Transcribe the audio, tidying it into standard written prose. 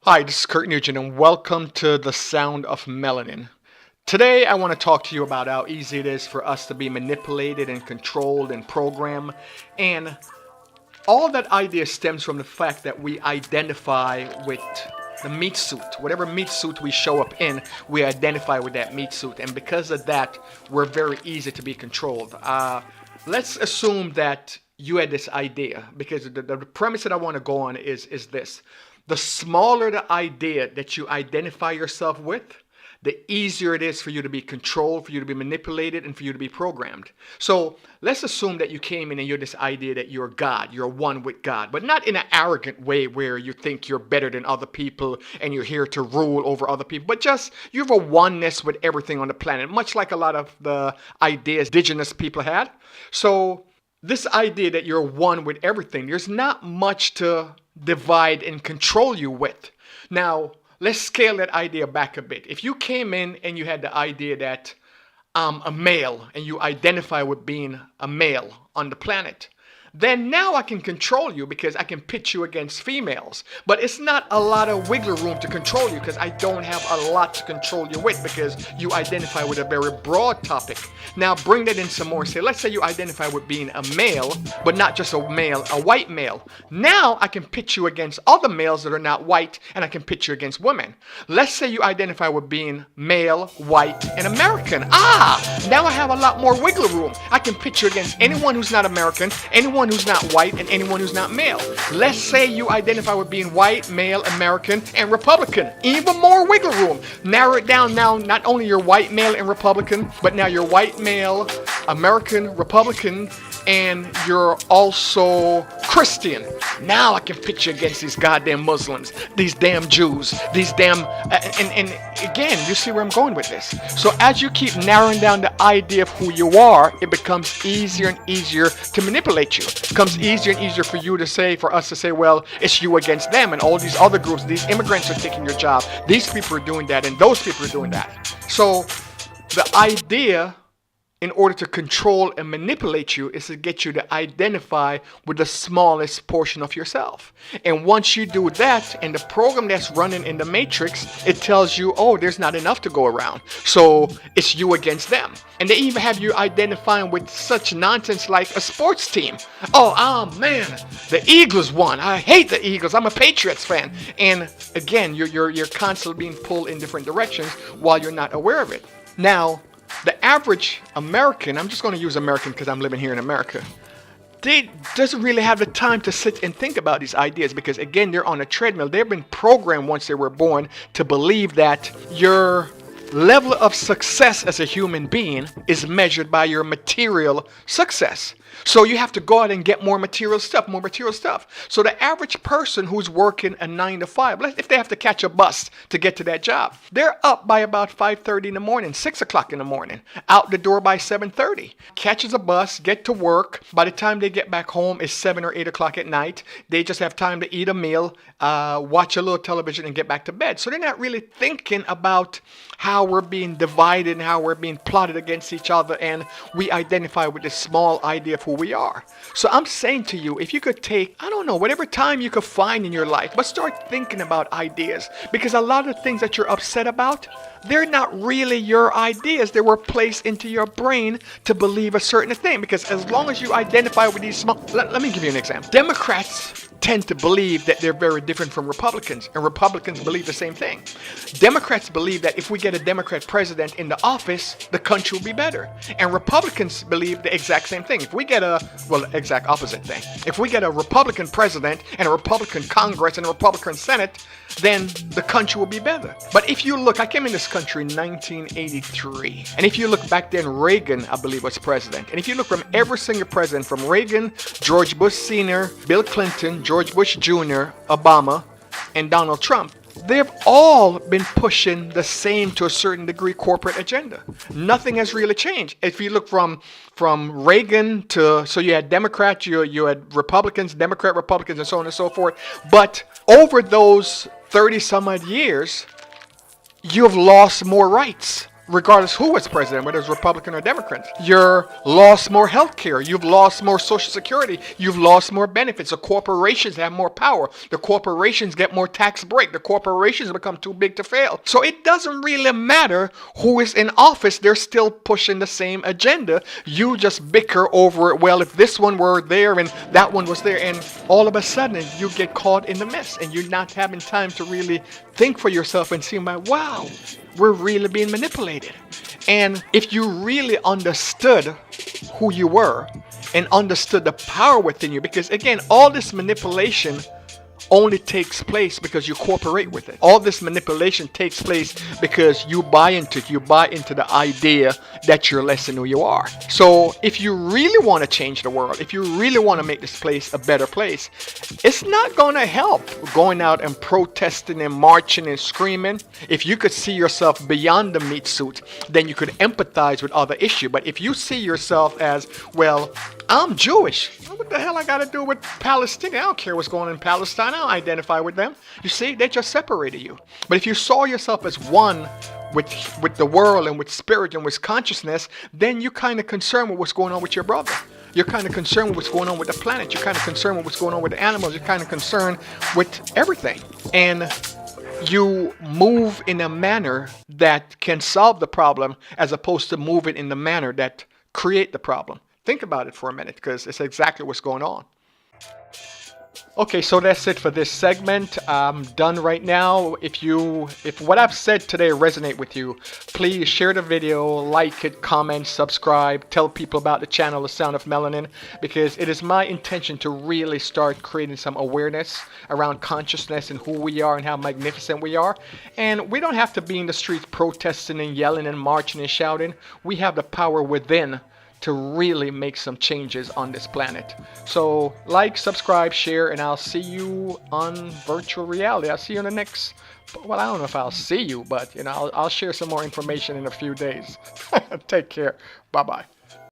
Hi, this is Kirk Nugent, and welcome to The Sound of Melanin. Today, I want to talk to you about how easy it is for us to be manipulated and controlled and programmed. And all that idea stems from the fact that we identify with the meat suit. Whatever meat suit we show up in, we identify with that meat suit. And because of that, we're very easy to be controlled. Let's assume that you had this idea, because the premise that I want to go on is this. The smaller the idea that you identify yourself with, the easier it is for you to be controlled, for you to be manipulated, and for you to be programmed. So let's assume that you came in and you're this idea that you're God, you're one with God, but not in an arrogant way where you think you're better than other people and you're here to rule over other people, but just you have a oneness with everything on the planet, much like a lot of the ideas indigenous people had. So this idea that you're one with everything, there's not much to divide and control you with. Now, let's scale that idea back a bit. If you came in and you had the idea that I'm a male and you identify with being a male on the planet, then now I can control you because I can pit you against females. But it's not a lot of wiggle room to control you because I don't have a lot to control you with because you identify with a very broad topic. Now bring that in some more. Say, let's say you identify with being a male, but not just a male, a white male. Now I can pit you against other males that are not white, and I can pit you against women. Let's say you identify with being male, white, and American. Now I have a lot more wiggle room. I can pit you against anyone who's not American, anyone who's not white, and anyone who's not male. Let's say you identify with being white, male, American, and Republican. Even more wiggle room. Narrow it down now, not only you're white, male, and Republican, but now you're white, male, American, Republican, and you're also Christian. Now I can pit you against these goddamn Muslims, these damn Jews, these damn, and again, you see where I'm going with this. So as you keep narrowing down the idea of who you are, it becomes easier and easier to manipulate you. It becomes easier and easier for you to say, for us to say, well, it's you against them, and all these other groups, these immigrants are taking your job, these people are doing that, and those people are doing that. So the idea, in order to control and manipulate you, is to get you to identify with the smallest portion of yourself. And once you do that, and the program that's running in the matrix, it tells you, oh, there's not enough to go around. So it's you against them. And they even have you identifying with such nonsense like a sports team. Oh man, the Eagles won. I hate the Eagles. I'm a Patriots fan. And again, you're constantly being pulled in different directions while you're not aware of it. Now, the average American, I'm just going to use American because I'm living here in America, they doesn't really have the time to sit and think about these ideas because, again, they're on a treadmill. They've been programmed once they were born to believe that your level of success as a human being is measured by your material success. So you have to go out and get more material stuff. So the average person who's working a 9 to 5, if they have to catch a bus to get to that job, they're up by about 5:30 in the morning, 6 o'clock in the morning, out the door by 7:30. Catches a bus, get to work. By the time they get back home, it's 7 or 8 o'clock at night. They just have time to eat a meal, watch a little television, and get back to bed. So they're not really thinking about how we're being divided and how we're being plotted against each other, and we identify with this small idea of who we are. So I'm saying to you, if you could take, I don't know, whatever time you could find in your life, but start thinking about ideas, because a lot of the things that you're upset about, they're not really your ideas. They were placed into your brain to believe a certain thing, because as long as you identify with these small, let me give you an example. Democrats tend to believe that they're very different from Republicans, and Republicans believe the same thing. Democrats believe that if we get a Democrat president in the office, the country will be better. And Republicans believe the exact same thing. If we get exact opposite thing. If we get a Republican president and a Republican Congress and a Republican Senate, then the country will be better. But if you look, I came in this country in 1983. And if you look back then, Reagan, I believe, was president. And if you look from every single president, from Reagan, George Bush Sr., Bill Clinton, George Bush Jr., Obama, and Donald Trump, they've all been pushing the same, to a certain degree, corporate agenda. Nothing has really changed. If you look from Reagan to, so you had Democrats, you had Republicans, Democrat Republicans, and so on and so forth. But over those 30 some odd years, you've lost more rights. regardless who was president, whether it's Republican or Democrat. You've lost more health care. You've lost more Social Security. You've lost more benefits. The corporations have more power. The corporations get more tax break. The corporations become too big to fail. So it doesn't really matter who is in office. They're still pushing the same agenda. You just bicker over it. Well, if this one were there and that one was there, and all of a sudden you get caught in the mess and you're not having time to really think for yourself and see, wow, we're really being manipulated. And if you really understood who you were and understood the power within you, because again, all this manipulation only takes place because you cooperate with it. All this manipulation takes place because you buy into it. You buy into the idea that you're less than who you are. So if you really want to change the world, if you really want to make this place a better place, it's not going to help going out and protesting and marching and screaming. If you could see yourself beyond the meat suit, then you could empathize with other issues. But if you see yourself as, well, I'm Jewish, what the hell I got to do with Palestine? I don't care what's going on in Palestine. I don't identify with them. You see, they just separated you. But if you saw yourself as one with the world and with spirit and with consciousness, then you're kind of concerned with what's going on with your brother. You're kind of concerned with what's going on with the planet. You're kind of concerned with what's going on with the animals. You're kind of concerned with everything. And you move in a manner that can solve the problem as opposed to moving in the manner that create the problem. Think about it for a minute, because it's exactly what's going on. Okay, so that's it for this segment. I'm done right now. If what I've said today resonate with you, please share the video, like it, comment, subscribe, tell people about the channel, The Sound of Melanin, because it is my intention to really start creating some awareness around consciousness and who we are and how magnificent we are. And we don't have to be in the streets protesting and yelling and marching and shouting. We have the power within to really make some changes on this planet. So like, subscribe, share, and I'll see you on virtual reality. I'll see you in the next, well, I don't know if I'll see you, but I'll share some more information in a few days. Take care. Bye-bye.